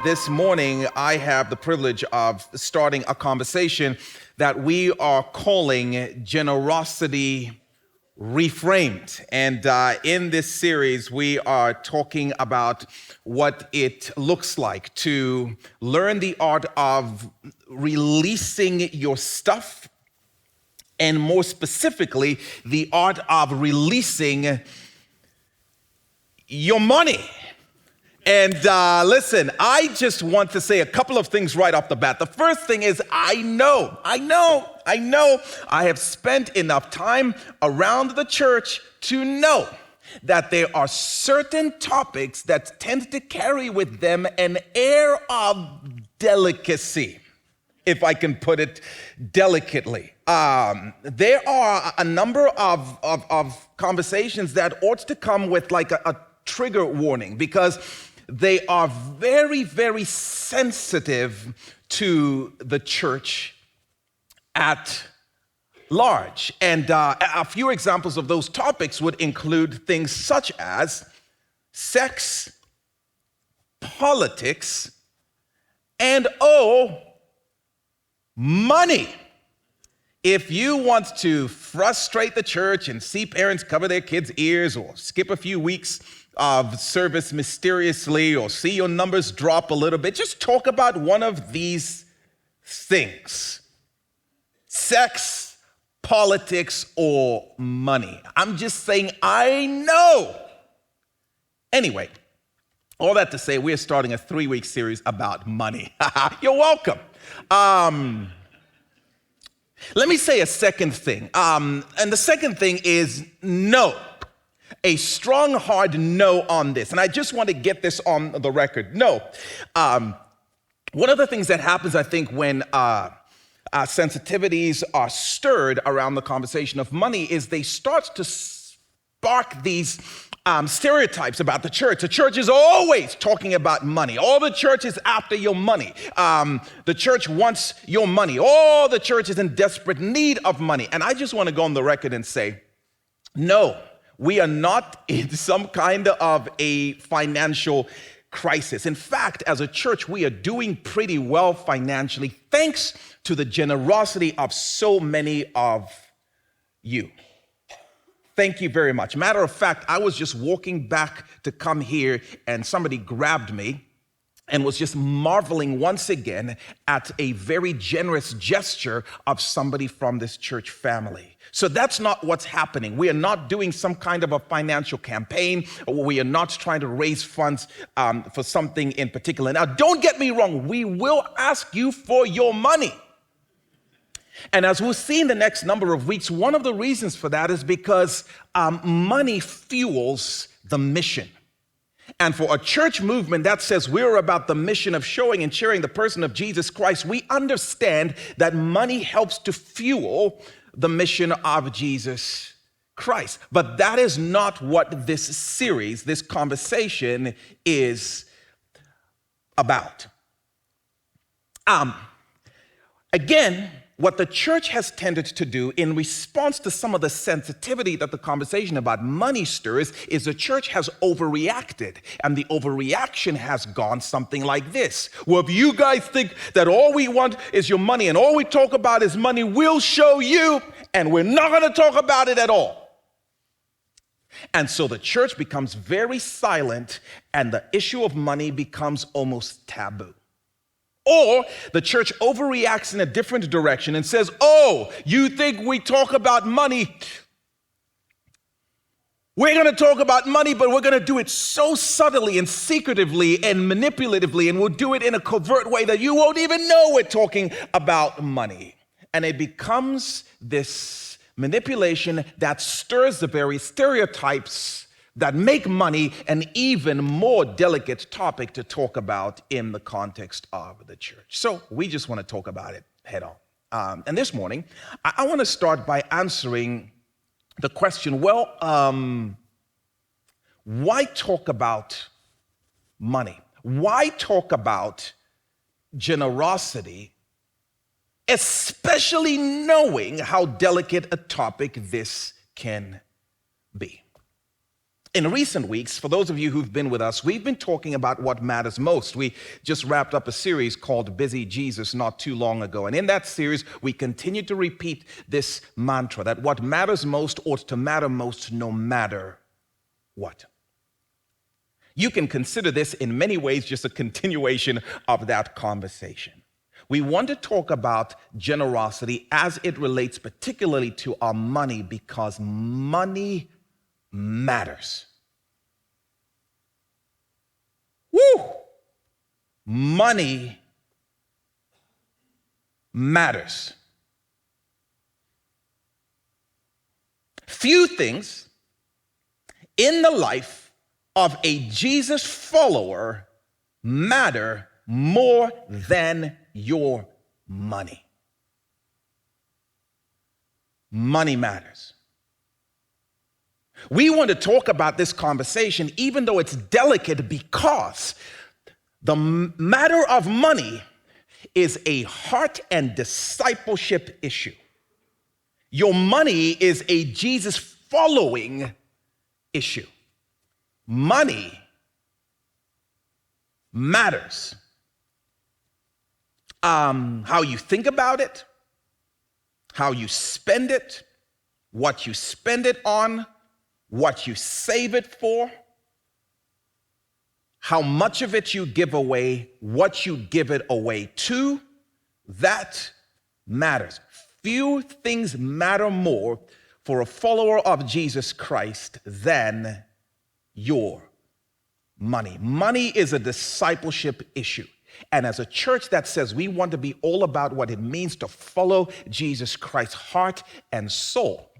This morning, I have the privilege of starting a conversation that we are calling Generosity Reframed. And in this series, we are talking about what it looks like to learn the art of releasing your stuff, and more specifically, the art of releasing your money. And listen, I just want to say a couple of things right off the bat. The first thing is I know I have spent enough time around the church to know that there are certain topics that tend to carry with them an air of delicacy, if I can put it delicately. There are a number of conversations that ought to come with like a trigger warning, because they are very, very sensitive to the church at large. And a few examples of those topics would include things such as sex, politics, and money. If you want to frustrate the church and see parents cover their kids' ears, or skip a few weeks of service mysteriously, or see your numbers drop a little bit, just talk about one of these things: sex, politics, or money. I'm just saying, I know. Anyway, all that to say, we're starting a 3-week series about money. You're welcome. Let me say a second thing. And the second thing is no. A strong, hard no on this. And I just want to get this on the record. No. One of the things that happens, I think, when sensitivities are stirred around the conversation of money is they start to spark these stereotypes about the church. The church is always talking about money. All the church is after your money. The church wants your money. All the church is in desperate need of money. And I just want to go on the record and say, no, we are not in some kind of a financial crisis. In fact, as a church, we are doing pretty well financially, thanks to the generosity of so many of you. Thank you very much. Matter of fact, I was just walking back to come here, and somebody grabbed me and was just marveling once again at a very generous gesture of somebody from this church family. So that's not what's happening. We are not doing some kind of a financial campaign, or we are not trying to raise funds for something in particular. Now, don't get me wrong. We will ask you for your money. And as we'll see in the next number of weeks, one of the reasons for that is because money fuels the mission. And for a church movement that says we're about the mission of showing and sharing the person of Jesus Christ, we understand that money helps to fuel the mission of Jesus Christ. But that is not what this series, this conversation is about. Again, what the church has tended to do in response to some of the sensitivity that the conversation about money stirs is the church has overreacted, and the overreaction has gone something like this. Well, if you guys think that all we want is your money and all we talk about is money, we'll show you, and we're not going to talk about it at all. And so the church becomes very silent, and the issue of money becomes almost taboo. Or the church overreacts in a different direction and says, oh, you think we talk about money? We're going to talk about money, but we're going to do it so subtly and secretively and manipulatively, and we'll do it in a covert way that you won't even know we're talking about money. And it becomes this manipulation that stirs the very stereotypes that make money an even more delicate topic to talk about in the context of the church. So we just want to talk about it head on. And this morning, I want to start by answering the question, why talk about money? Why talk about generosity, especially knowing how delicate a topic this can be? In recent weeks, for those of you who've been with us, we've been talking about what matters most. We just wrapped up a series called Busy Jesus not too long ago. And in that series, we continue to repeat this mantra that what matters most ought to matter most no matter what. You can consider this in many ways just a continuation of that conversation. We want to talk about generosity as it relates particularly to our money because money matters. Woo! Money matters. Few things in the life of a Jesus follower matter more than your money. Money matters. We want to talk about this conversation even though it's delicate because the matter of money is a heart and discipleship issue. Your money is a Jesus following issue. Money matters. How you think about it, how you spend it, what you spend it on, what you save it for, how much of it you give away, what you give it away to, that matters. Few things matter more for a follower of Jesus Christ than your money. Money is a discipleship issue. And as a church that says we want to be all about what it means to follow Jesus Christ's heart and soul,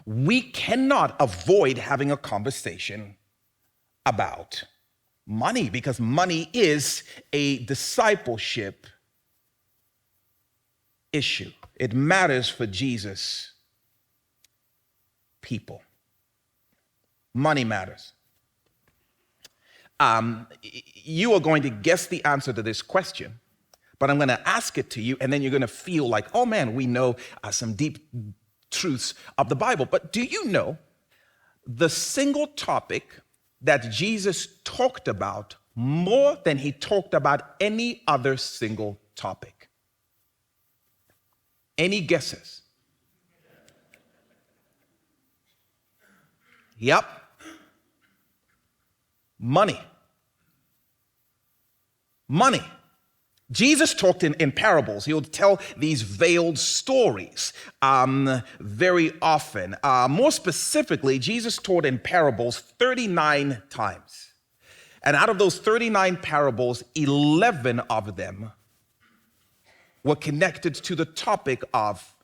we cannot avoid having a conversation about money because money is a discipleship issue. It matters for Jesus' people. Money matters. You are going to guess the answer to this question, but I'm going to ask it to you, and then you're going to feel like, oh man, we know some deep truths of the Bible. But do you know the single topic that Jesus talked about more than he talked about any other single topic? Any guesses? Yep. Money. Money. Jesus talked in parables. He would tell these veiled stories very often. More specifically, Jesus taught in parables 39 times. And out of those 39 parables, 11 of them were connected to the topic of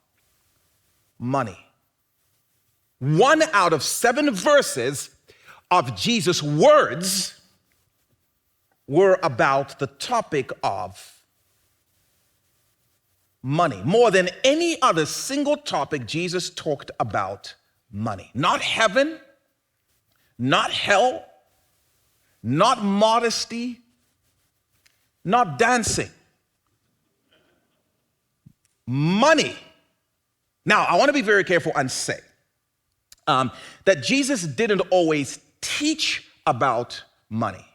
money. 1 out of 7 verses of Jesus' words were about the topic of money. More than any other single topic, Jesus talked about money. Not heaven, not hell, not modesty, not dancing. Money. Now, I want to be very careful and say that Jesus didn't always teach about money.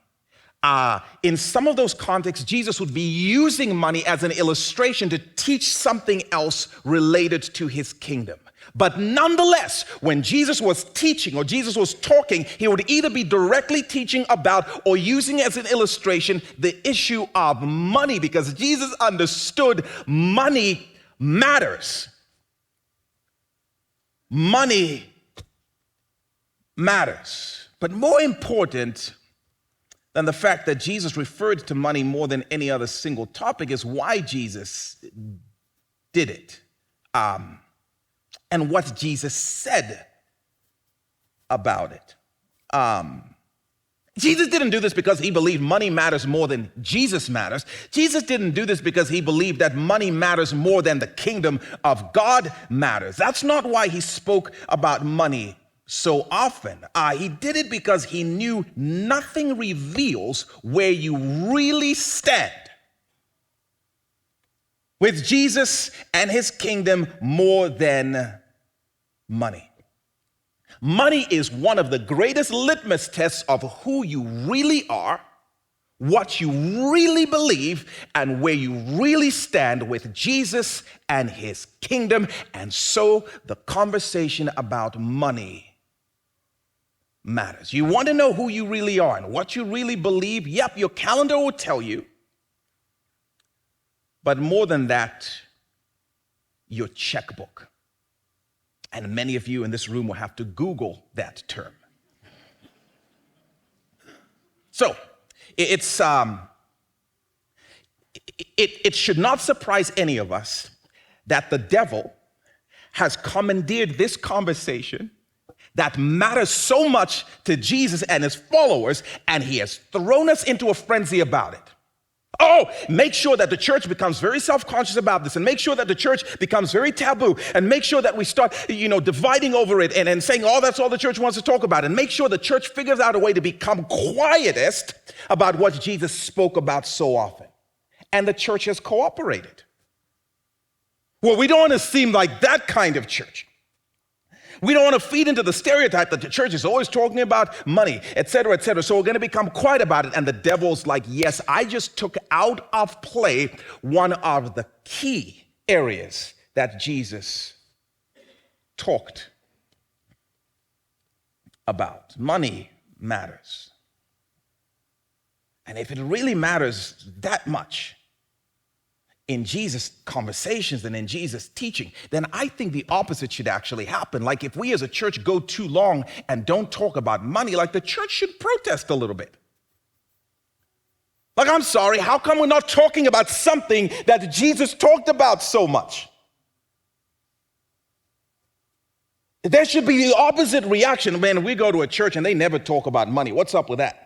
In some of those contexts, Jesus would be using money as an illustration to teach something else related to his kingdom. But nonetheless, when Jesus was teaching or Jesus was talking, he would either be directly teaching about or using as an illustration the issue of money because Jesus understood money matters. Money matters. But more important than the fact that Jesus referred to money more than any other single topic is why Jesus did it and what Jesus said about it. Jesus didn't do this because he believed money matters more than Jesus matters. Jesus didn't do this because he believed that money matters more than the kingdom of God matters. That's not why he spoke about money so often. He did it because he knew nothing reveals where you really stand with Jesus and his kingdom more than money. Money is one of the greatest litmus tests of who you really are, what you really believe, and where you really stand with Jesus and his kingdom. And so the conversation about money matters. You want to know who you really are and what you really believe? Yep, your calendar will tell you. But more than that, your checkbook. And many of you in this room will have to Google that term. So, it should not surprise any of us that the devil has commandeered this conversation that matters so much to Jesus and his followers, and he has thrown us into a frenzy about it. Oh, make sure that the church becomes very self-conscious about this, and make sure that the church becomes very taboo, and make sure that we start, dividing over it and saying, oh, that's all the church wants to talk about, and make sure the church figures out a way to become quietest about what Jesus spoke about so often. And the church has cooperated. Well, we don't want to seem like that kind of church. We don't want to feed into the stereotype that the church is always talking about money, et cetera, et cetera. So we're going to become quiet about it. And the devil's like, yes, I just took out of play one of the key areas that Jesus talked about. Money matters. And if it really matters that much in Jesus' conversations and in Jesus' teaching, then I think the opposite should actually happen. Like if we as a church go too long and don't talk about money, like the church should protest a little bit. Like, I'm sorry, how come we're not talking about something that Jesus talked about so much? There should be the opposite reaction. Man, we go to a church and they never talk about money. What's up with that?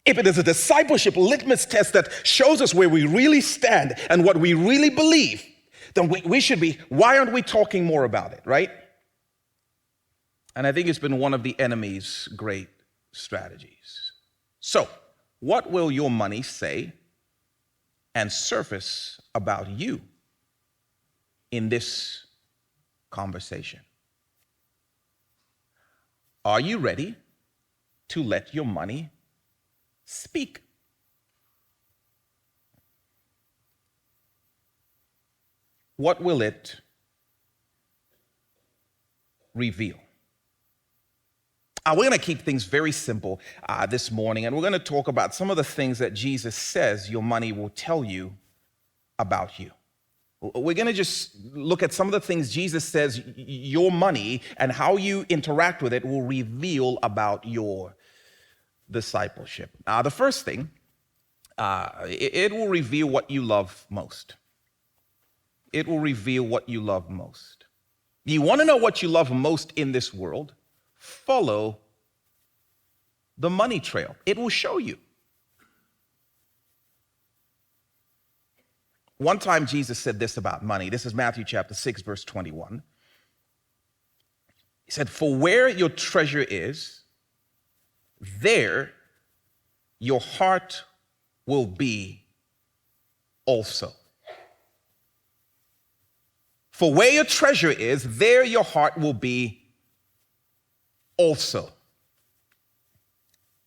If it is a discipleship litmus test that shows us where we really stand and what we really believe, then we should be, why aren't we talking more about it, right? And I think it's been one of the enemy's great strategies. So, what will your money say and surface about you in this conversation? Are you ready to let your money speak? What will it reveal? We're going to keep things very simple this morning, and we're going to talk about some of the things that Jesus says your money will tell you about you. We're going to just look at some of the things Jesus says your money and how you interact with it will reveal about your discipleship. The first thing, it will reveal what you love most. It will reveal what you love most. You want to know what you love most in this world? Follow the money trail. It will show you. One time Jesus said this about money. This is Matthew chapter 6, verse 21. He said, "For where your treasure is, there your heart will be also." For where your treasure is, there your heart will be also.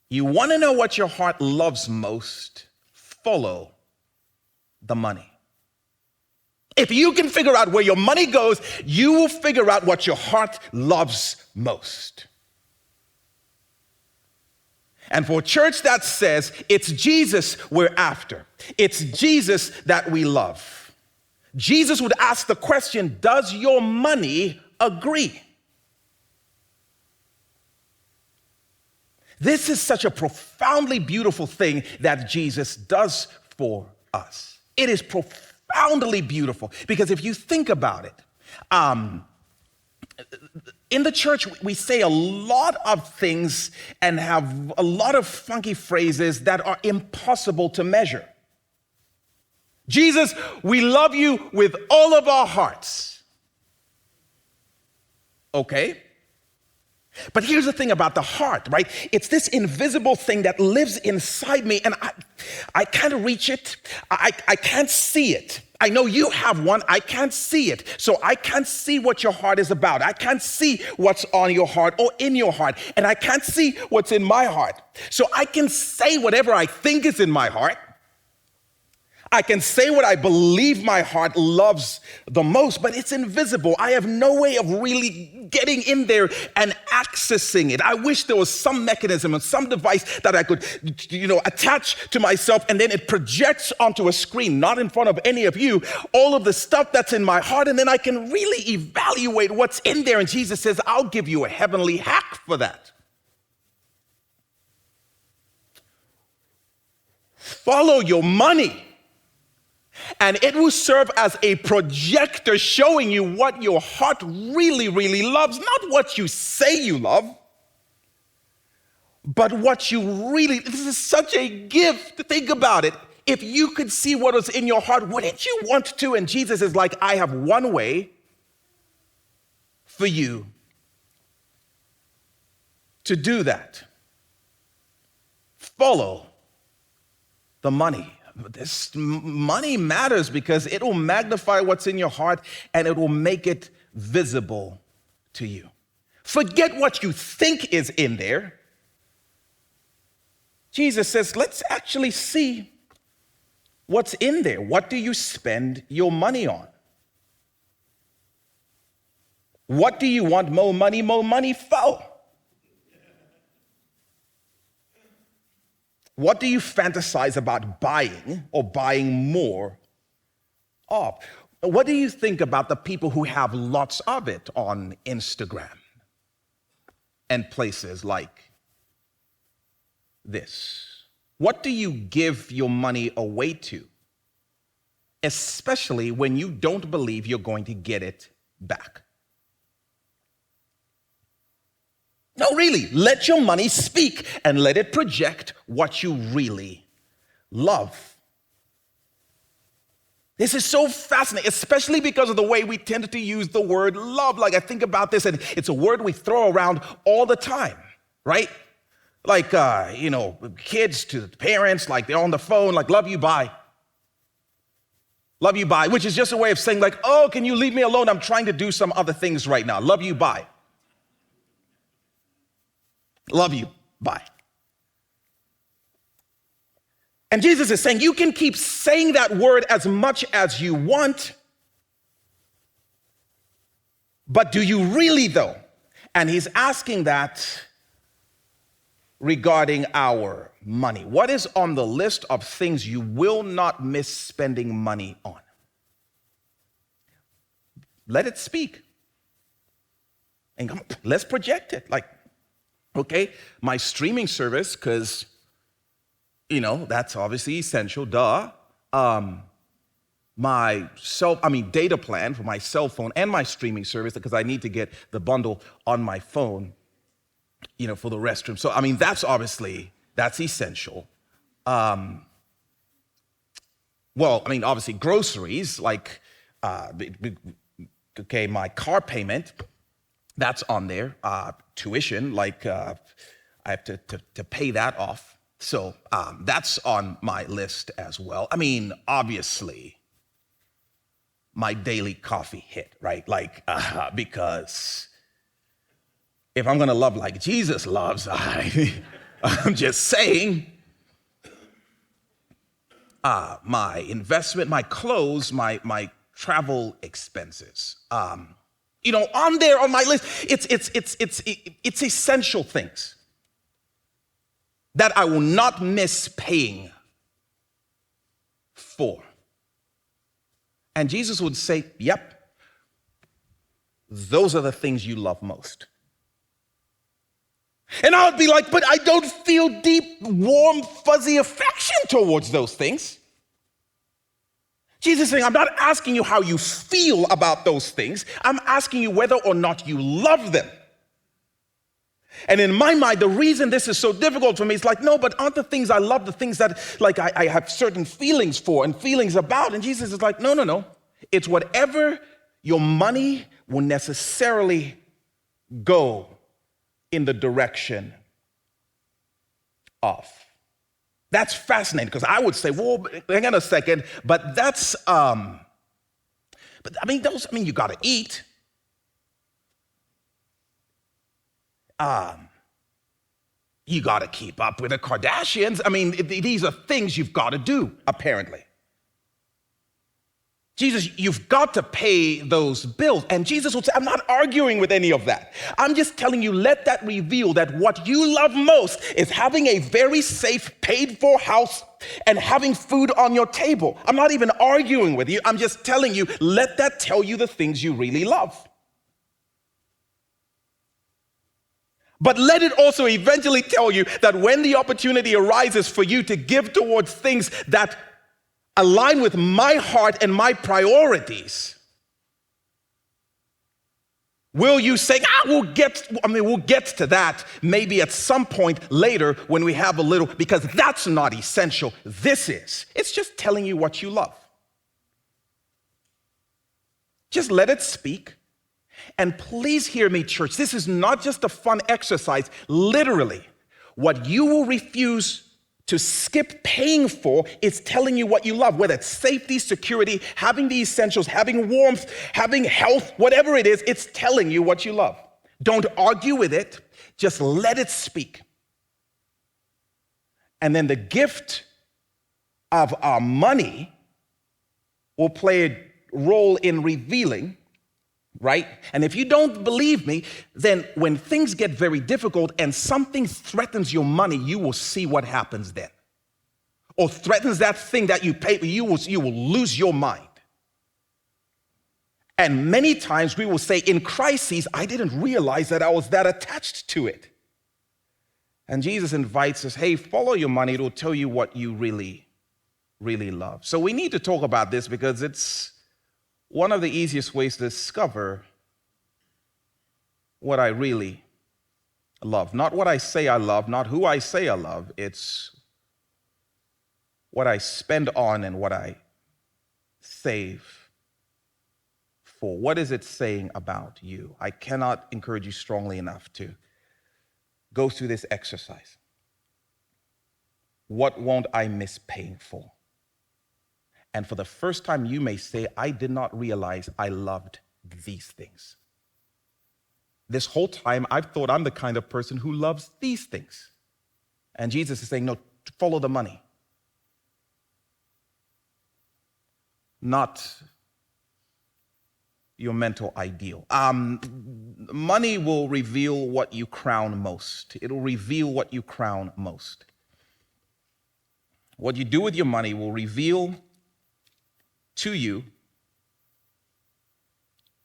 You want to know what your heart loves most? Follow the money. If you can figure out where your money goes, you will figure out what your heart loves most. And for a church that says it's Jesus we're after, it's Jesus that we love, Jesus would ask the question, does your money agree? This is such a profoundly beautiful thing that Jesus does for us. It is profoundly beautiful because if you think about it, in the church, we say a lot of things and have a lot of funky phrases that are impossible to measure. Jesus, we love you with all of our hearts. Okay. But here's the thing about the heart, right? It's this invisible thing that lives inside me, and I can't reach it. I can't see it. I know you have one. I can't see it. So I can't see what your heart is about. I can't see what's on your heart or in your heart. And I can't see what's in my heart. So I can say whatever I think is in my heart. I can say what I believe my heart loves the most, but it's invisible. I have no way of really getting in there and accessing it. I wish there was some mechanism and some device that I could, attach to myself, and then it projects onto a screen, not in front of any of you, all of the stuff that's in my heart, and then I can really evaluate what's in there. And Jesus says, I'll give you a heavenly hack for that. Follow your money. And it will serve as a projector showing you what your heart really, really loves. Not what you say you love, but what you really, this is such a gift to think about it. If you could see what was in your heart, wouldn't you want to? And Jesus is like, I have one way for you to do that. Follow the money. This money matters because it will magnify what's in your heart and it will make it visible to you. Forget what you think is in there. Jesus says, let's actually see what's in there. What do you spend your money on? What do you want more money for? What do you fantasize about buying or buying more of? What do you think about the people who have lots of it on Instagram and places like this? What do you give your money away to, especially when you don't believe you're going to get it back? No, really, let your money speak and let it project what you really love. This is so fascinating, especially because of the way we tend to use the word love. Like, I think about this, and it's a word we throw around all the time, right? Like, kids to parents, like they're on the phone, like, love you, bye. Love you, bye, which is just a way of saying, like, oh, can you leave me alone? I'm trying to do some other things right now. Love you, bye. Love you, bye. And Jesus is saying you can keep saying that word as much as you want, but do you really though? And he's asking that regarding our money. What is on the list of things you will not miss spending money on? Let it speak. And come, let's project it. Like, okay, my streaming service, because, that's obviously essential, duh. My data plan for my cell phone and my streaming service, because I need to get the bundle on my phone, for the restroom. So, that's essential. Obviously groceries, like, my car payment, that's on there. Tuition, like I have to pay that off. So that's on my list as well. Obviously, my daily coffee hit, right? Like, because if I'm gonna love like Jesus loves, I'm just saying, my investment, my clothes, my travel expenses. On there on my list, it's essential things that I will not miss paying for. And Jesus would say, yep, those are the things you love most. And I would be like, but I don't feel deep, warm, fuzzy affection towards those things. Jesus is saying, I'm not asking you how you feel about those things. I'm asking you whether or not you love them. And in my mind, the reason this is so difficult for me is like, no, but aren't the things I love the things that like I have certain feelings for and feelings about? And Jesus is like, no. It's whatever your money will necessarily go in the direction of. That's fascinating because I would say, well, hang on a second, but that's, you got to eat. You got to keep up with the Kardashians. These are things you've got to do, apparently. Jesus, you've got to pay those bills. And Jesus would say, I'm not arguing with any of that. I'm just telling you, let that reveal that what you love most is having a very safe, paid-for house and having food on your table. I'm not even arguing with you. I'm just telling you, let that tell you the things you really love. But let it also eventually tell you that when the opportunity arises for you to give towards things that align with my heart and my priorities, will you say, we'll get to that maybe at some point later when we have a little, because that's not essential. This is. It's just telling you what you love. Just let it speak. And please hear me, church. This is not just a fun exercise. Literally, what you will refuse to skip paying for is telling you what you love, whether it's safety, security, having the essentials, having warmth, having health, whatever it is, it's telling you what you love. Don't argue with it. Just let it speak. And then the gift of our money will play a role in revealing, right? And if you don't believe me, then when things get very difficult and something threatens your money, you will see what happens then. Or threatens that thing that you pay for, you will lose your mind. And many times we will say, in crises, I didn't realize that I was that attached to it. And Jesus invites us, hey, follow your money. It will tell you what you really, really love. So we need to talk about this because it's one of the easiest ways to discover what I really love. Not what I say I love, not who I say I love. It's what I spend on and what I save for. What is it saying about you? I cannot encourage you strongly enough to go through this exercise. What won't I miss paying for? And for the first time, you may say, I did not realize I loved these things. This whole time, I've thought I'm the kind of person who loves these things. And Jesus is saying, no, follow the money. Not your mental ideal. Money will reveal what you crown most. It'll reveal what you crown most. What you do with your money will reveal to you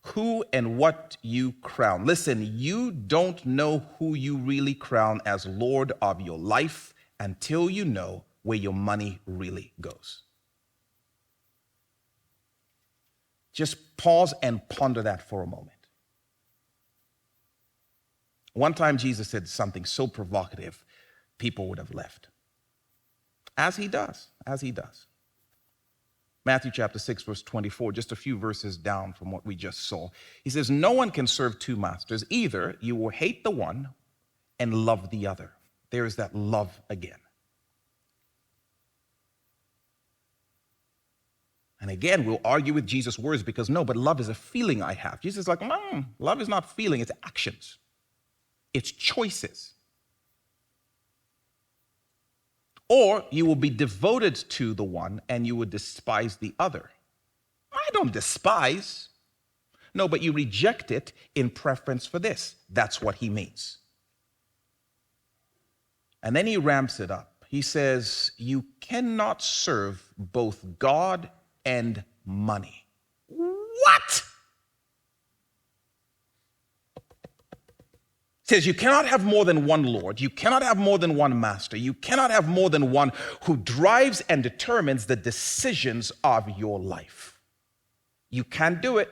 who and what you crown. Listen, you don't know who you really crown as Lord of your life until you know where your money really goes. Just pause and ponder that for a moment. One time Jesus said something so provocative, people would have left. As he does. Matthew chapter 6, verse 24, just a few verses down from what we just saw. He says, no one can serve two masters. Either you will hate the one and love the other. There is that love again. And again, we'll argue with Jesus' words because no, but love is a feeling I have. Jesus is like, love is not feeling, it's actions. It's choices. Or you will be devoted to the one and you would despise the other. I don't despise. No, but you reject it in preference for this. That's what he means. And then he ramps it up. He says, you cannot serve both God and money. What? Says you cannot have more than one Lord. You cannot have more than one master. You cannot have more than one who drives and determines the decisions of your life. You can't do it.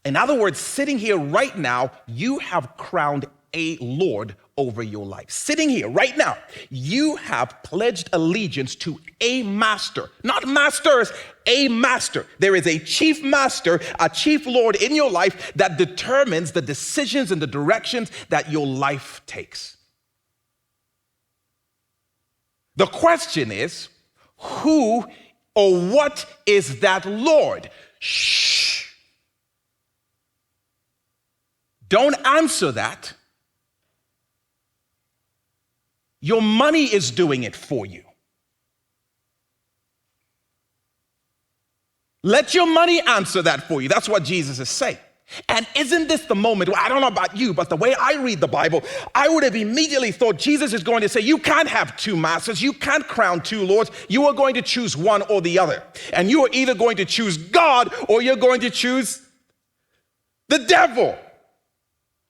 In other words, sitting here right now, you have crowned a Lord over your life. Sitting here right now, you have pledged allegiance to a master, not masters, a master. There is a chief master, a chief Lord in your life that determines the decisions and the directions that your life takes. The question is, who or what is that Lord? Shh. Don't answer that. Your money is doing it for you. Let your money answer that for you. That's what Jesus is saying. And isn't this the moment, well, I don't know about you, but the way I read the Bible, I would have immediately thought Jesus is going to say, you can't have two masters, you can't crown two lords, you are going to choose one or the other. And you are either going to choose God or you're going to choose the devil.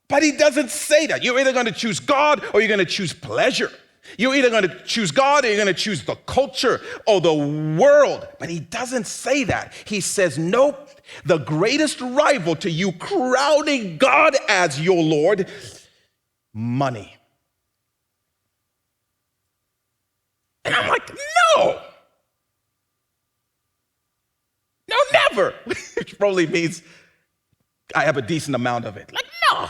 But he doesn't say that. You're either going to choose God or you're going to choose pleasure. You're either going to choose God or you're going to choose the culture or the world. But he doesn't say that. He says, nope, the greatest rival to you crowning God as your Lord, money. And I'm like, no. No, never. Which probably means I have a decent amount of it. Like, no.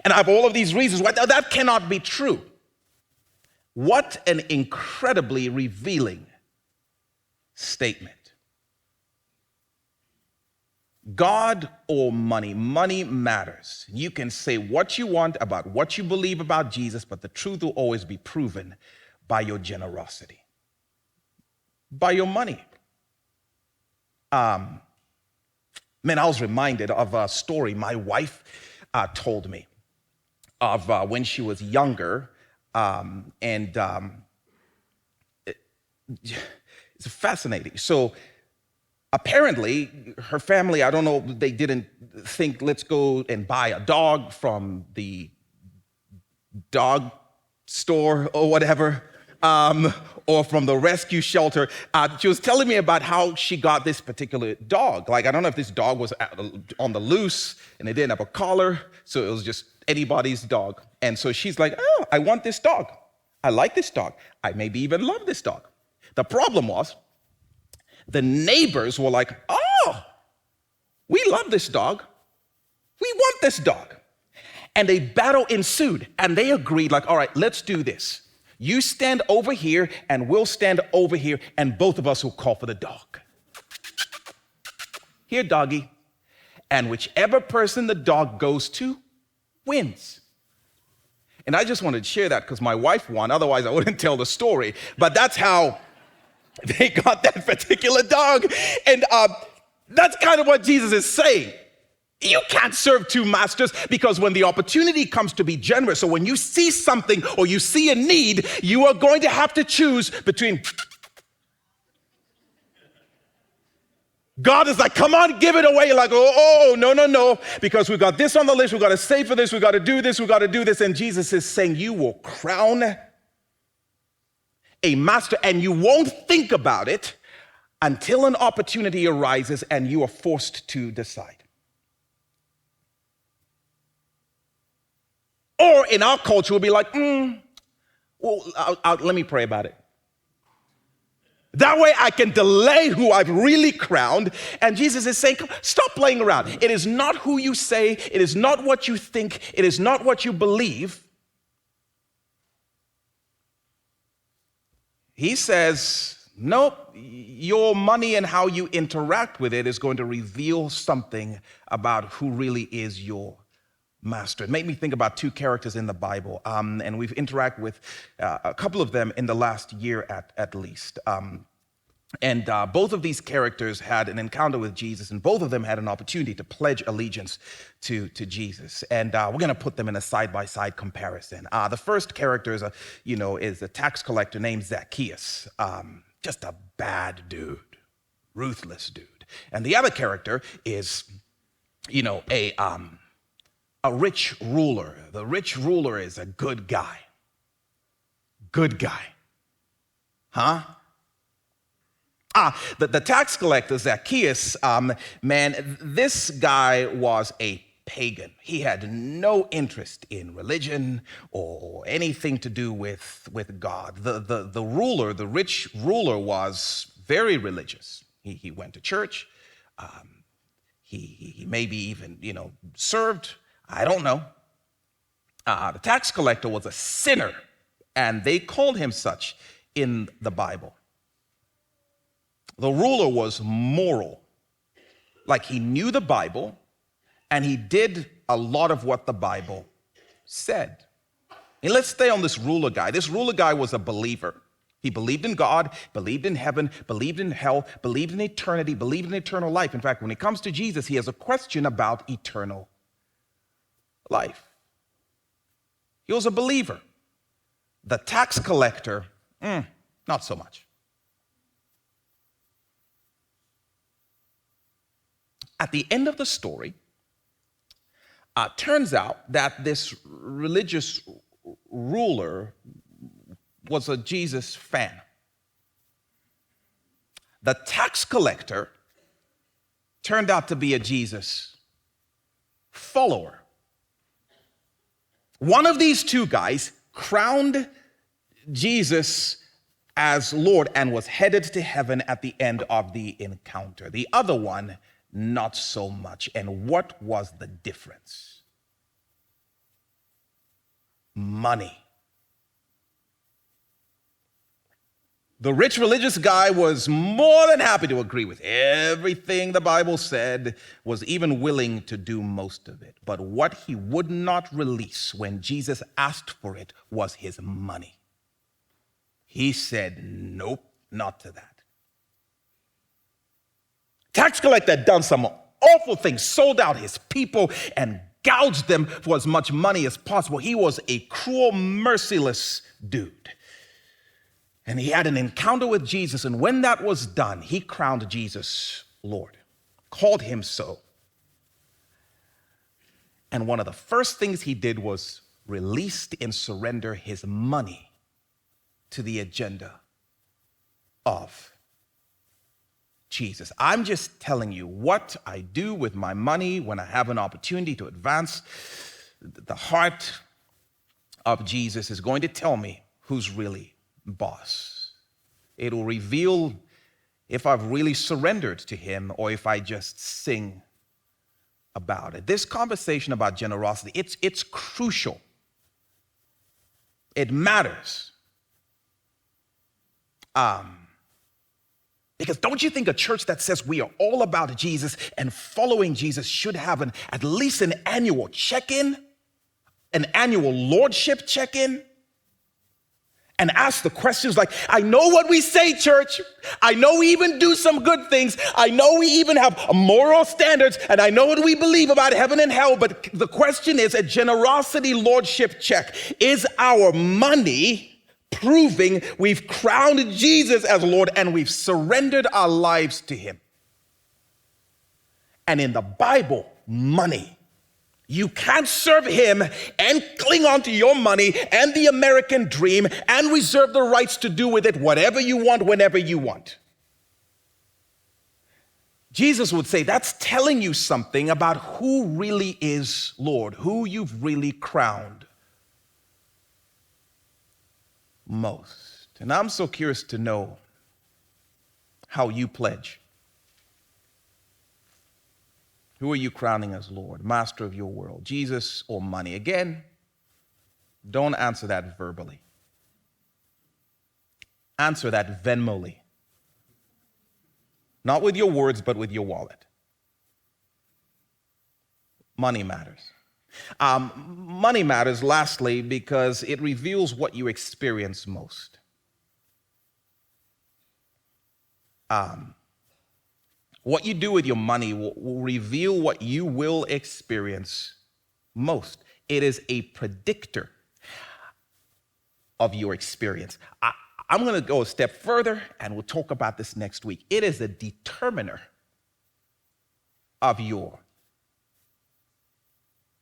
And I have all of these reasons why that cannot be true. What an incredibly revealing statement. God or money? Money matters. You can say what you want about what you believe about Jesus, but the truth will always be proven by your generosity, by your money. Man, I was reminded of a story my wife told me of when she was younger, it's fascinating. So apparently her family, I don't know, they didn't think, let's go and buy a dog from the dog store or whatever, or from the rescue shelter. She was telling me about how she got this particular dog. Like, I don't know if this dog was on the loose and it didn't have a collar, so it was just anybody's dog. And so she's like, oh, I want this dog. I like this dog. I maybe even love this dog. The problem was, the neighbors were like, oh, we love this dog. We want this dog. And a battle ensued, and they agreed, like, all right, let's do this. You stand over here, and we'll stand over here, and both of us will call for the dog. Here, doggy. And whichever person the dog goes to wins. And I just wanted to share that because my wife won, otherwise I wouldn't tell the story. But that's how they got that particular dog. And that's kind of what Jesus is saying. You can't serve two masters, because when the opportunity comes to be generous, or when you see something or you see a need, you are going to have to choose between. God is like, come on, give it away. You're like, oh, no, because we've got this on the list. We've got to save for this. We've got to do this. We've got to do this. And Jesus is saying, you will crown a master, and you won't think about it until an opportunity arises and you are forced to decide. Or in our culture, we'll be like, let me pray about it. That way I can delay who I've really crowned. And Jesus is saying, stop playing around. It is not who you say. It is not what you think. It is not what you believe. He says, nope, your money and how you interact with it is going to reveal something about who really is your master. It made me think about two characters in the Bible, and we've interacted with a couple of them in the last year at least. And both of these characters had an encounter with Jesus, and both of them had an opportunity to pledge allegiance to Jesus. And we're going to put them in a side-by-side comparison. The first character is a tax collector named Zacchaeus, just a bad dude, ruthless dude. And the other character is, a rich ruler. The rich ruler is a good guy. Good guy. Huh? The tax collector, Zacchaeus, man, this guy was a pagan. He had no interest in religion or anything to do with God. The ruler, the rich ruler, was very religious. He went to church. He maybe even, served. I don't know. The tax collector was a sinner, and they called him such in the Bible. The ruler was moral, like he knew the Bible, and he did a lot of what the Bible said. And let's stay on this ruler guy. This ruler guy was a believer. He believed in God, believed in heaven, believed in hell, believed in eternity, believed in eternal life. In fact, when it comes to Jesus, he has a question about eternal life. He was a believer. The tax collector, not so much. At the end of the story, turns out that this religious ruler was a Jesus fan. The tax collector turned out to be a Jesus follower. One of these two guys crowned Jesus as Lord and was headed to heaven at the end of the encounter. The other one, not so much. And what was the difference? Money. The rich religious guy was more than happy to agree with everything the Bible said, was even willing to do most of it. But what he would not release when Jesus asked for it was his money. He said, nope, not to that. Tax collector had done some awful things, sold out his people and gouged them for as much money as possible. He was a cruel, merciless dude. And he had an encounter with Jesus, and when that was done, he crowned Jesus Lord, called him so. And one of the first things he did was release and surrender his money to the agenda of Jesus. I'm just telling you what I do with my money when I have an opportunity to advance the heart of Jesus is going to tell me who's really boss. It will reveal if I've really surrendered to him or if I just sing about it. This conversation about generosity, it's crucial. It matters. Because don't you think a church that says we are all about Jesus and following Jesus should have at least an annual check-in, an annual lordship check-in? And ask the questions like, I know what we say, church. I know we even do some good things. I know we even have moral standards. And I know what we believe about heaven and hell. But the question is a generosity lordship check. Is our money proving we've crowned Jesus as Lord and we've surrendered our lives to him? And in the Bible, money. You can't serve him and cling on to your money and the American dream and reserve the rights to do with it whatever you want, whenever you want. Jesus would say that's telling you something about who really is Lord, who you've really crowned most. And I'm so curious to know how you pledge. Who are you crowning as Lord, master of your world, Jesus or money? Again, don't answer that verbally. Answer that Venmoly. Not with your words, but with your wallet. Money matters. Money matters, lastly, because it reveals what you experience most. What you do with your money will reveal what you will experience most. It is a predictor of your experience. I'm going to go a step further, and we'll talk about this next week. It is a determiner of your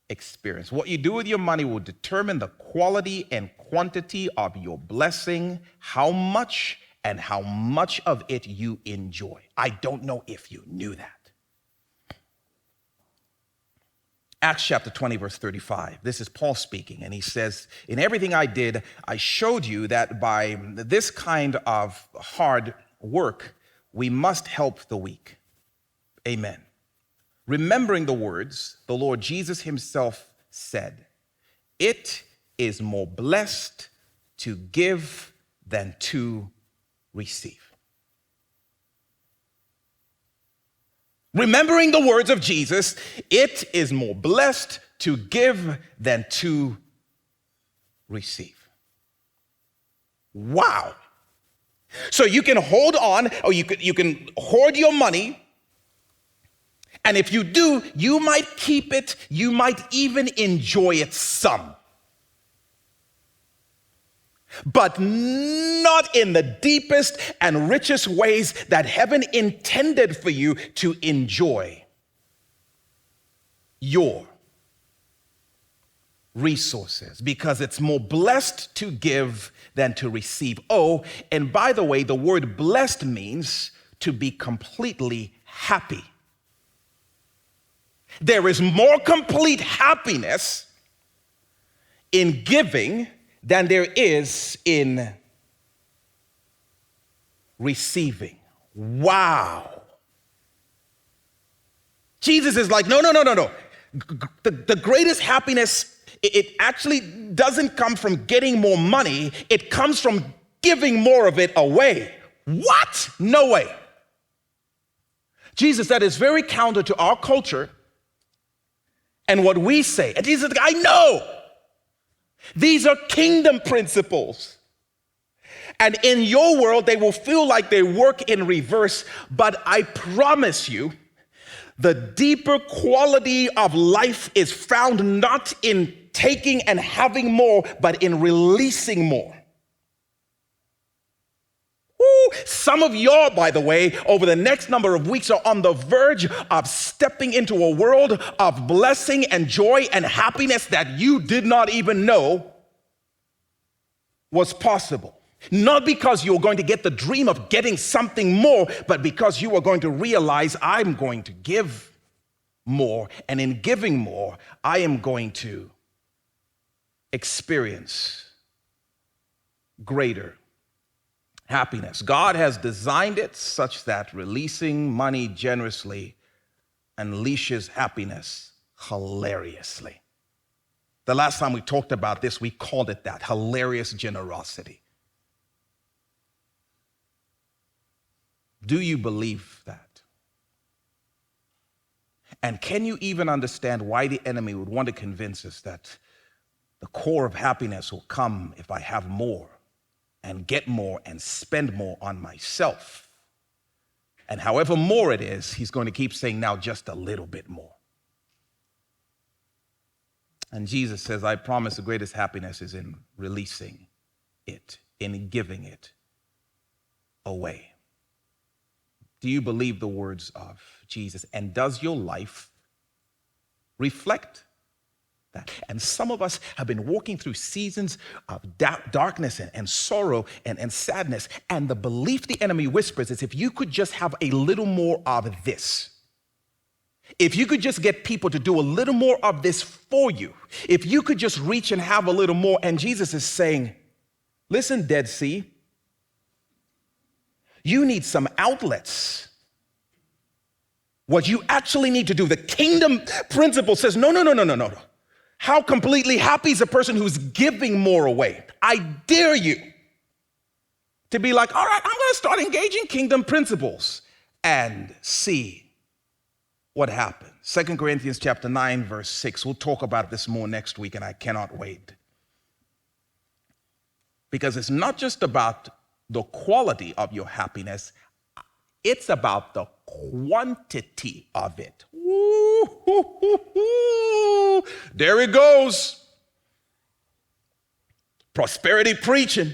experience. What you do with your money will determine the quality and quantity of your blessing, how much and how much of it you enjoy. I don't know if you knew that. Acts chapter 20, verse 35. This is Paul speaking, and he says, in everything I did, I showed you that by this kind of hard work, we must help the weak. Amen. Remembering the words the Lord Jesus himself said, it is more blessed to give than to receive. Remembering the words of Jesus, it is more blessed to give than to receive. Wow. So you can hold on, or you can hoard your money, and if you do, you might keep it, you might even enjoy it some. But not in the deepest and richest ways that heaven intended for you to enjoy your resources, because it's more blessed to give than to receive. Oh, and by the way, the word blessed means to be completely happy. There is more complete happiness in giving than there is in receiving. Wow. Jesus is like, no. The greatest happiness, it actually doesn't come from getting more money. It comes from giving more of it away. What? No way. Jesus, that is very counter to our culture and what we say. And Jesus, I know. These are kingdom principles. And in your world, they will feel like they work in reverse. But I promise you, the deeper quality of life is found not in taking and having more, but in releasing more. Some of y'all, by the way, over the next number of weeks are on the verge of stepping into a world of blessing and joy and happiness that you did not even know was possible. Not because you're going to get the dream of getting something more, but because you are going to realize, I'm going to give more, and in giving more, I am going to experience greater happiness. God has designed it such that releasing money generously unleashes happiness hilariously. The last time we talked about this, we called it that, hilarious generosity. Do you believe that? And can you even understand why the enemy would want to convince us that the core of happiness will come if I have more and get more and spend more on myself? And however more it is, he's going to keep saying, now just a little bit more. And Jesus says, I promise the greatest happiness is in releasing it, in giving it away. Do you believe the words of Jesus? And does your life reflect that? And some of us have been walking through seasons of darkness and sorrow and sadness. And the belief the enemy whispers is, if you could just have a little more of this, if you could just get people to do a little more of this for you, if you could just reach and have a little more. And Jesus is saying, listen, Dead Sea, you need some outlets. What you actually need to do, the kingdom principle says, no. How completely happy is a person who's giving more away? I dare you to be like, all right, I'm going to start engaging kingdom principles and see what happens. 2 Corinthians chapter 9, verse 6. We'll talk about this more next week, and I cannot wait. Because it's not just about the quality of your happiness, it's about the quantity of it. Woo-hoo-hoo-hoo. There it goes. Prosperity preaching.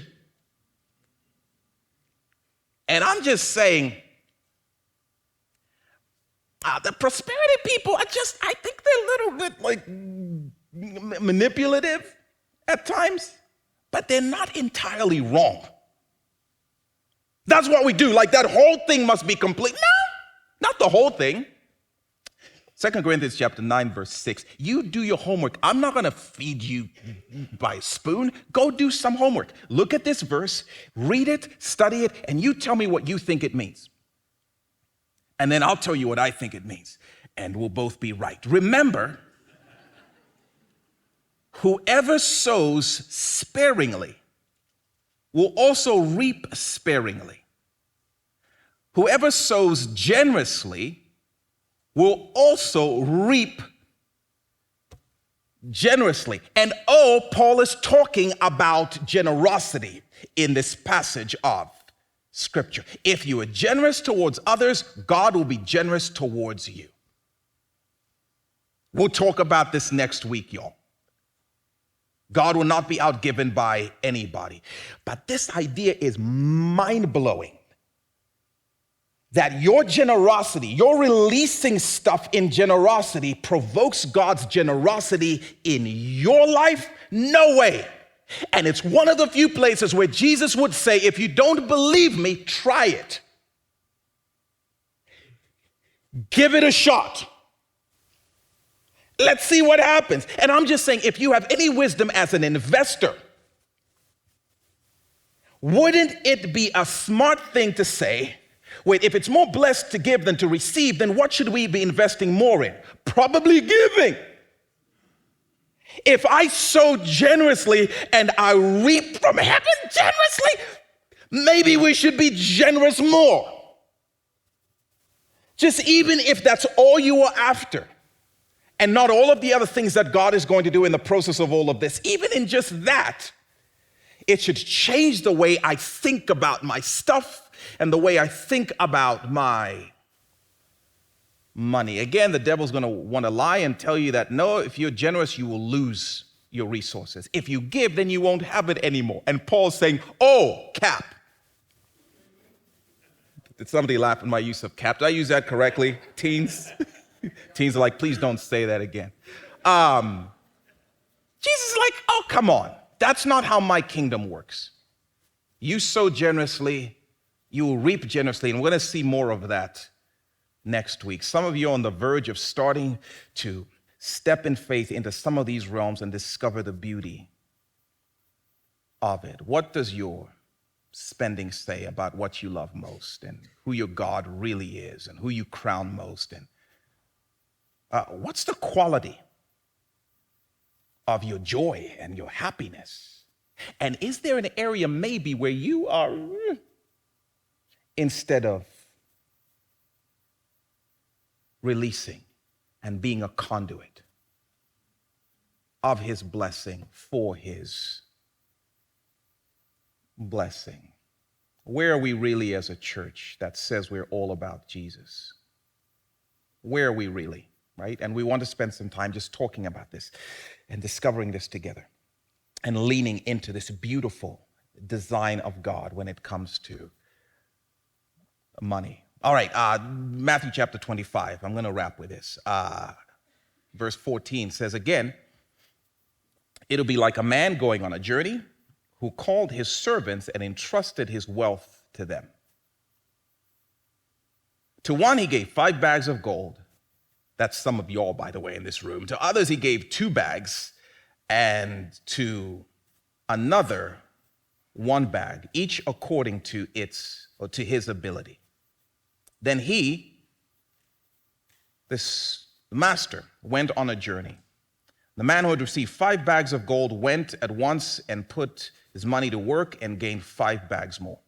And I'm just saying, the prosperity people I think they're a little bit like manipulative at times, but they're not entirely wrong. That's what we do. Like that whole thing must be complete. No, not the whole thing. 2 Corinthians chapter 9, verse 6. You do your homework. I'm not going to feed you by a spoon. Go do some homework. Look at this verse, read it, study it, and you tell me what you think it means. And then I'll tell you what I think it means. And we'll both be right. Remember, whoever sows sparingly will also reap sparingly. Whoever sows generously will also reap generously. And Paul is talking about generosity in this passage of Scripture. If you are generous towards others, God will be generous towards you. We'll talk about this next week, y'all. God will not be outgiven by anybody. But this idea is mind-blowing. That your generosity, your releasing stuff in generosity provokes God's generosity in your life? No way. And it's one of the few places where Jesus would say, if you don't believe me, try it. Give it a shot. Let's see what happens. And I'm just saying, if you have any wisdom as an investor, wouldn't it be a smart thing to say, wait, if it's more blessed to give than to receive, then what should we be investing more in? Probably giving. If I sow generously and I reap from heaven generously, maybe we should be generous more. Just even if that's all you are after, and not all of the other things that God is going to do in the process of all of this, even in just that, it should change the way I think about my stuff and the way I think about my money. Again, the devil's going to want to lie and tell you that, no, if you're generous, you will lose your resources. If you give, then you won't have it anymore. And Paul's saying, oh, cap. Did somebody laugh at my use of cap? Did I use that correctly? Teens? Teens are like, please don't say that again. Jesus is like, oh, come on. That's not how my kingdom works. You sow generously, you will reap generously. And we're going to see more of that next week. Some of you are on the verge of starting to step in faith into some of these realms and discover the beauty of it. What does your spending say about what you love most and who your God really is and who you crown most? And what's the quality of your joy and your happiness? And is there an area maybe where you are, instead of releasing and being a conduit of his blessing for his blessing? Where are we really as a church that says we're all about Jesus? Where are we really, right? And we want to spend some time just talking about this and discovering this together and leaning into this beautiful design of God when it comes to money. All right, Matthew chapter 25. I'm going to wrap with this. Verse 14 says, again, it'll be like a man going on a journey who called his servants and entrusted his wealth to them. To one, he gave 5 bags of gold. That's some of y'all, by the way, in this room. To others, he gave 2 bags, and to another, 1 bag, each according to his ability. Then he, this master, went on a journey. The man who had received 5 bags of gold went at once and put his money to work and gained 5 bags more.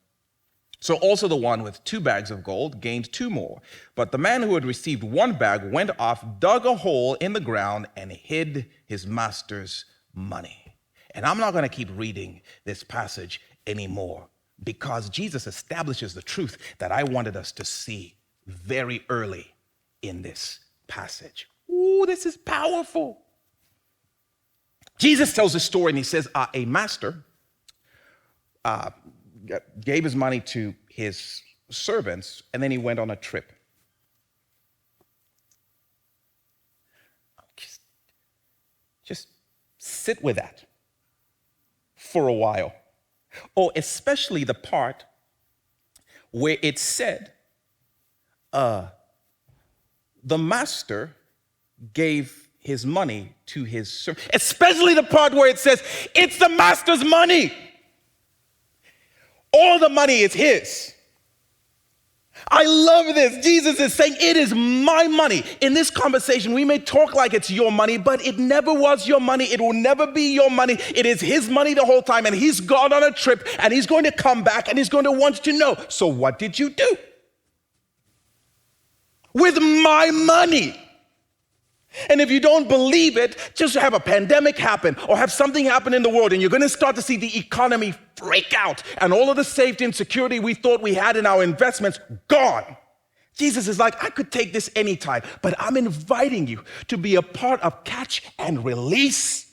So also the one with 2 bags of gold gained 2 more. But the man who had received 1 bag went off, dug a hole in the ground, and hid his master's money. And I'm not going to keep reading this passage anymore, because Jesus establishes the truth that I wanted us to see very early in this passage. Ooh, this is powerful. Jesus tells a story and he says, a master gave his money to his servants, and then he went on a trip. Just sit with that for a while. Oh, especially the part where it said, the master gave his money to his servant, especially the part where it says, it's the master's money. All the money is his. I love this. Jesus is saying, it is my money. In this conversation, we may talk like it's your money, but it never was your money. It will never be your money. It is his money the whole time, and he's gone on a trip, and he's going to come back, and he's going to want you to know, so what did you do with my money? And if you don't believe it, just have a pandemic happen or have something happen in the world, and you're going to start to see the economy freak out and all of the safety and security we thought we had in our investments gone. Jesus is like, I could take this anytime, but I'm inviting you to be a part of catch and release.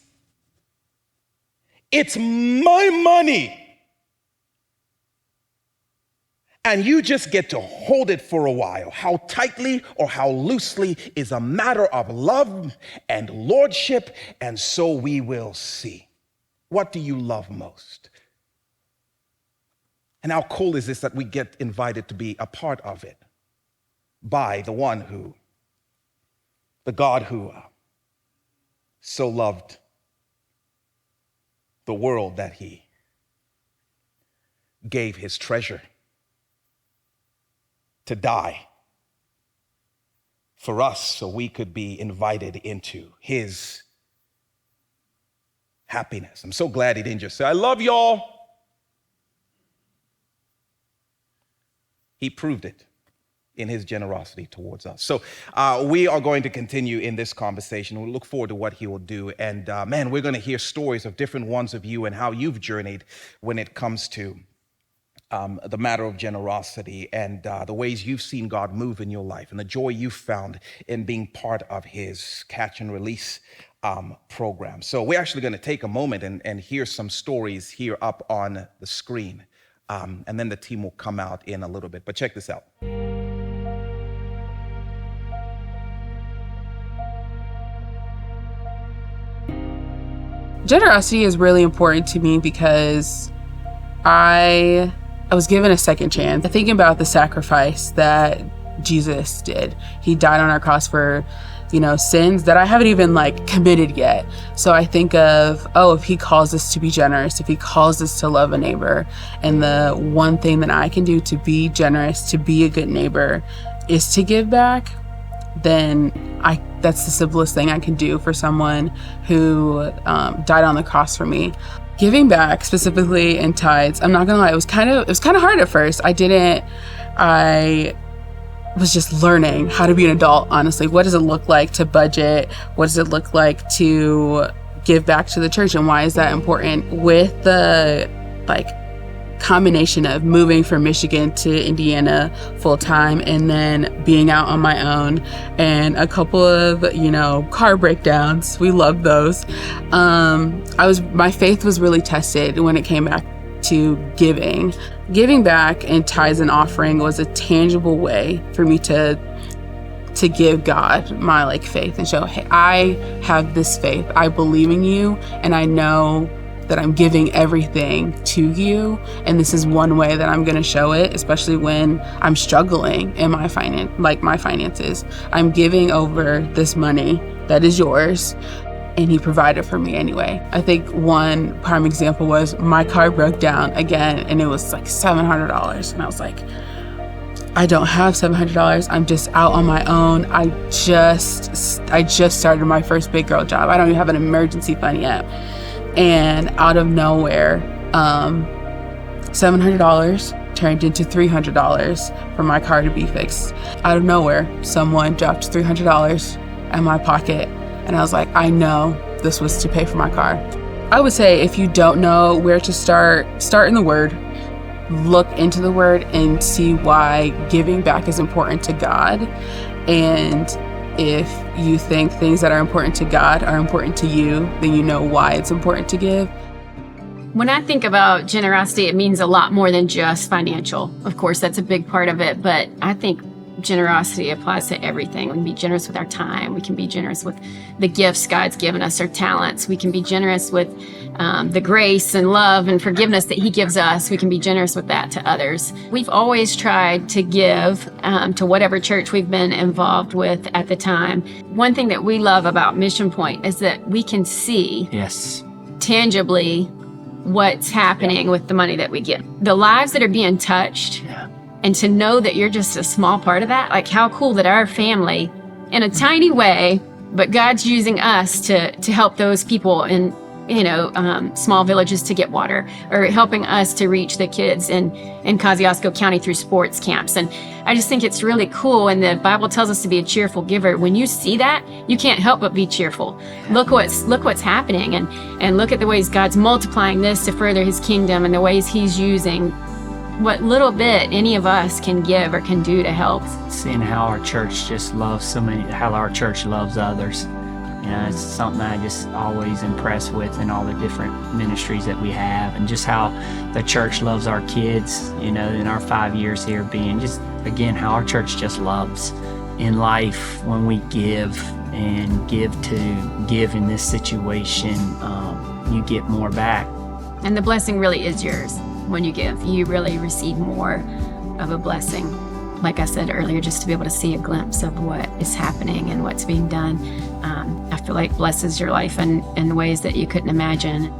It's my money. And you just get to hold it for a while. How tightly or how loosely is a matter of love and lordship, and so we will see. What do you love most? And how cool is this that we get invited to be a part of it by the God who so loved the world that he gave his treasure to die for us so we could be invited into his happiness. I'm so glad he didn't just say, I love y'all. He proved it in his generosity towards us. So we are going to continue in this conversation. We look forward to what he will do. And man, we're going to hear stories of different ones of you and how you've journeyed when it comes to the matter of generosity and the ways you've seen God move in your life and the joy you've found in being part of his catch and release program. So we're actually going to take a moment and hear some stories here up on the screen. And then the team will come out in a little bit. But check this out. Generosity is really important to me because I was given a second chance. Thinking about the sacrifice that Jesus did. He died on our cross for, sins that I haven't even committed yet. So I think of, if he calls us to be generous, if he calls us to love a neighbor, and the one thing that I can do to be generous, to be a good neighbor, is to give back, then that's the simplest thing I can do for someone who died on the cross for me. Giving back, specifically in tithes, I'm not gonna lie, it was kind of hard at first. I was just learning how to be an adult, honestly. What does it look like to budget? What does it look like to give back to the church? And why is that important? With the combination of moving from Michigan to Indiana full time and then being out on my own and a couple of, car breakdowns. We love those. My faith was really tested when it came back to giving. Giving back in tithes and offering was a tangible way for me to give God my faith and show, hey, I have this faith. I believe in you, and I know that I'm giving everything to you, and this is one way that I'm going to show it, especially when I'm struggling in my finances. I'm giving over this money that is yours, and he provided for me anyway. I think one prime example was my car broke down again, and it was $700, and I was like, I don't have $700. I'm just out on my own. I just started my first big girl job. I don't even have an emergency fund yet. And out of nowhere, $700 turned into $300 for my car to be fixed. Out of nowhere, someone dropped $300 in my pocket, and I was like, I know this was to pay for my car. I would say if you don't know where to start in the Word. Look into the Word and see why giving back is important to God. And if you think things that are important to God are important to you, then you know why it's important to give. When I think about generosity, it means a lot more than just financial. Of course, that's a big part of it, but I think generosity applies to everything. We can be generous with our time. We can be generous with the gifts God's given us, our talents. We can be generous with the grace and love and forgiveness that He gives us. We can be generous with that to others. We've always tried to give to whatever church we've been involved with at the time. One thing that we love about Mission Point is that we can see tangibly what's happening with the money that we give. The lives that are being touched, and to know that you're just a small part of that, like how cool that our family, in a tiny way, but God's using us to help those people in, small villages to get water, or helping us to reach the kids in Kosciuszko County through sports camps. And I just think it's really cool. And the Bible tells us to be a cheerful giver. When you see that, you can't help but be cheerful. Look what's happening, and look at the ways God's multiplying this to further His kingdom, and the ways He's using what little bit any of us can give or can do to help. Seeing how our church just loves so many, how our church loves others. It's something I just always impressed with in all the different ministries that we have, and just how the church loves our kids, in our 5 years here, being just, again, how our church just loves. In life, when we give in this situation, you get more back. And the blessing really is yours. When you give, you really receive more of a blessing. Like I said earlier, just to be able to see a glimpse of what is happening and what's being done, I feel like blesses your life in ways that you couldn't imagine.